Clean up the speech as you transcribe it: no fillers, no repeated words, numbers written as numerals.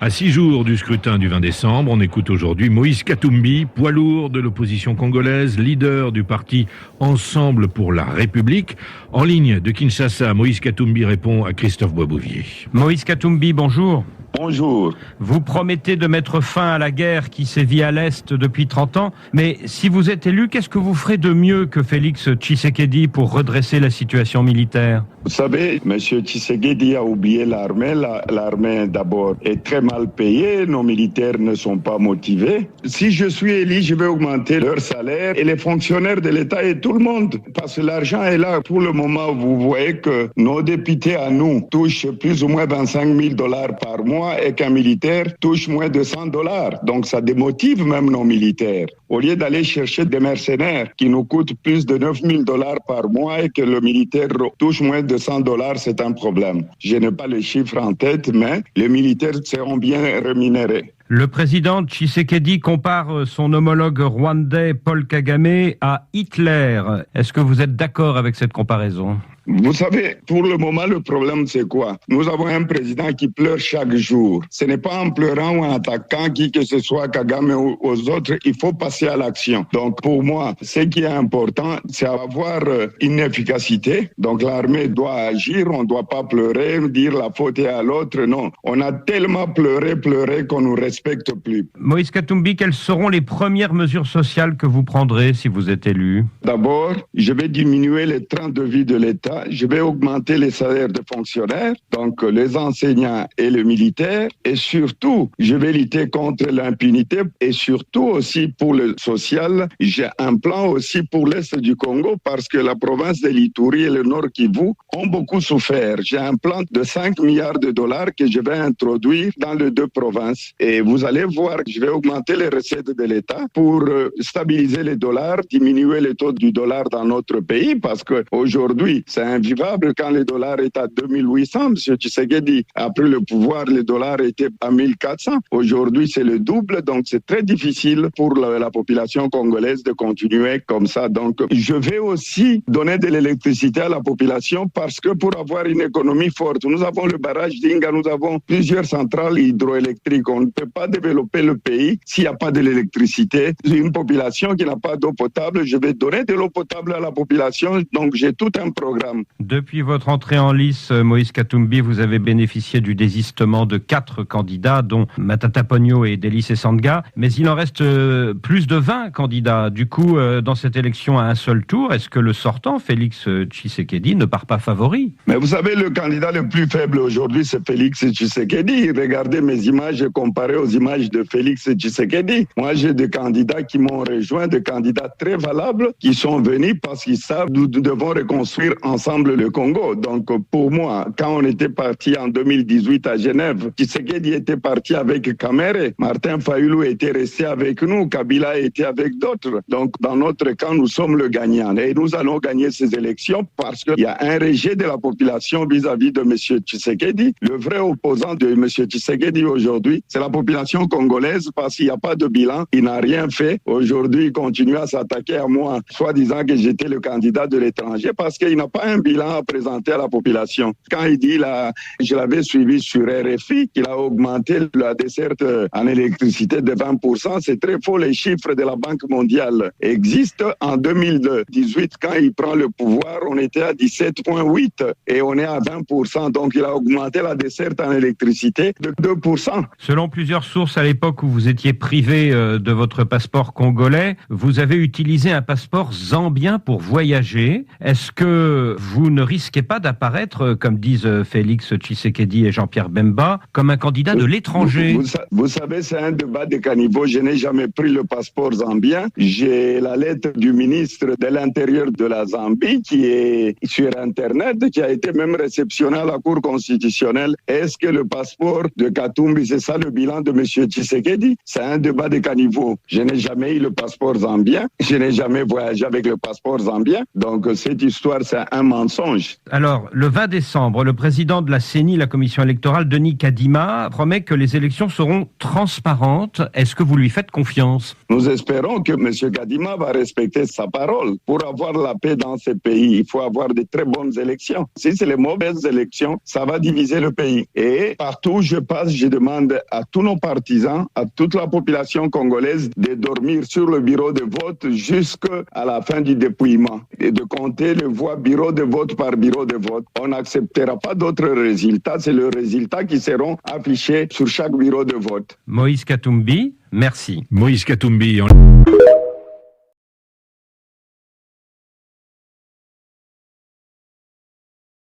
À 6 jours du scrutin du 20 décembre, on écoute aujourd'hui Moïse Katumbi, poids lourd de l'opposition congolaise, leader du parti Ensemble pour la République. En ligne de Kinshasa, Moïse Katumbi répond à Christophe Boisbouvier. Moïse Katumbi, bonjour. Bonjour. Vous promettez de mettre fin à la guerre qui sévit à l'Est depuis 30 ans, mais si vous êtes élu, qu'est-ce que vous ferez de mieux que Félix Tshisekedi pour redresser la situation militaire ? Vous savez, M. Tshisekedi a oublié l'armée. L'armée, d'abord, est très mal payée. Nos militaires ne sont pas motivés. Si je suis élu, je vais augmenter leur salaire et les fonctionnaires de l'État et tout le monde. Parce que l'argent est là. Pour le moment, vous voyez que nos députés à nous touchent plus ou moins 25 000 $ par mois et qu'un militaire touche moins de 100 $. Donc ça démotive même nos militaires. Au lieu d'aller chercher des mercenaires qui nous coûtent plus de 9 000 $ par mois et que le militaire touche moins de 100 $, c'est un problème. Je n'ai pas le chiffre en tête, mais les militaires seront bien rémunérés. Le président Tshisekedi compare son homologue rwandais Paul Kagame à Hitler. Est-ce que vous êtes d'accord avec cette comparaison ? Vous savez, pour le moment, le problème, c'est quoi? Nous avons un président qui pleure chaque jour. Ce n'est pas en pleurant ou en attaquant qui que ce soit Kagame ou aux autres, il faut passer à l'action. Donc, pour moi, ce qui est important, c'est avoir une efficacité. Donc, l'armée doit agir, on ne doit pas pleurer, dire la faute est à l'autre. Non, on a tellement pleuré qu'on ne nous respecte plus. Moïse Katumbi, quelles seront les premières mesures sociales que vous prendrez si vous êtes élu ? D'abord, je vais diminuer les trains de vie de l'État. Je vais augmenter les salaires des fonctionnaires, donc les enseignants et les militaires, et surtout, je vais lutter contre l'impunité et surtout aussi pour le social. J'ai un plan aussi pour l'Est du Congo parce que la province de l'Ituri et le Nord Kivu ont beaucoup souffert. J'ai un plan de 5 milliards de $ que je vais introduire dans les deux provinces. Et vous allez voir, je vais augmenter les recettes de l'État pour stabiliser les dollars, diminuer le taux du dollar dans notre pays parce qu'aujourd'hui, c'est invivable quand le dollar est à 2800. M. Tshisekedi a pris le pouvoir, le dollar était à 1400. Aujourd'hui, c'est le double, donc c'est très difficile pour la population congolaise de continuer comme ça. Donc, je vais aussi donner de l'électricité à la population parce que pour avoir une économie forte, nous avons le barrage d'Inga, nous avons plusieurs centrales hydroélectriques. On ne peut pas développer le pays s'il n'y a pas de l'électricité. Une population qui n'a pas d'eau potable, je vais donner de l'eau potable à la population. Donc, j'ai tout un programme. Depuis votre entrée en lice, Moïse Katumbi, vous avez bénéficié du désistement de 4 candidats, dont Matata Ponyo et Délice Sanga, mais il en reste plus de 20 candidats. Du coup, dans cette élection à un seul tour, est-ce que le sortant, Félix Tshisekedi, ne part pas favori ? Mais vous savez, le candidat le plus faible aujourd'hui, c'est Félix Tshisekedi. Regardez mes images comparées aux images de Félix Tshisekedi. Moi, j'ai des candidats qui m'ont rejoint, des candidats très valables, qui sont venus parce qu'ils savent que nous devons reconstruire ensemble le Congo. Donc, pour moi, quand on était parti en 2018 à Genève, Tshisekedi était parti avec Kamere, Martin Fayulu était resté avec nous, Kabila était avec d'autres. Donc, dans notre camp, nous sommes le gagnant. Et nous allons gagner ces élections parce qu'il y a un rejet de la population vis-à-vis de M. Tshisekedi. Le vrai opposant de M. Tshisekedi aujourd'hui, c'est la population congolaise parce qu'il n'y a pas de bilan. Il n'a rien fait. Aujourd'hui, il continue à s'attaquer à moi, soit disant que j'étais le candidat de l'étranger parce qu'il n'a pas un bilan à présenter à la population. Quand il dit, là, je l'avais suivi sur RFI, qu'il a augmenté la desserte en électricité de 20%, c'est très faux. Les chiffres de la Banque mondiale existent. En 2018, quand il prend le pouvoir, on était à 17,8 et on est à 20%. Donc, il a augmenté la desserte en électricité de 2%. Selon plusieurs sources, à l'époque où vous étiez privé de votre passeport congolais, vous avez utilisé un passeport zambien pour voyager. Est-ce que vous ne risquez pas d'apparaître, comme disent Félix Tshisekedi et Jean-Pierre Bemba, comme un candidat de l'étranger? Vous savez, c'est un débat de caniveau. Je n'ai jamais pris le passeport zambien. J'ai la lettre du ministre de l'Intérieur de la Zambie qui est sur Internet, qui a été même réceptionnée à la Cour constitutionnelle. Est-ce que le passeport de Katumbi, c'est ça le bilan de M. Tshisekedi? C'est un débat de caniveau. Je n'ai jamais eu le passeport zambien. Je n'ai jamais voyagé avec le passeport zambien. Donc, cette histoire, c'est un mensonge. Alors, le 20 décembre, le président de la CENI, la commission électorale, Denis Kadima, promet que les élections seront transparentes. Est-ce que vous lui faites confiance? Nous espérons que M. Kadima va respecter sa parole. Pour avoir la paix dans ce pays, il faut avoir de très bonnes élections. Si c'est les mauvaises élections, ça va diviser le pays. Et partout où je passe, je demande à tous nos partisans, à toute la population congolaise de dormir sur le bureau de vote jusqu'à la fin du dépouillement et de compter les voix bureau de vote par bureau de vote. On n'acceptera pas d'autres résultats. C'est le résultat qui seront affichés sur chaque bureau de vote. Moïse Katumbi, merci. Moïse Katumbi.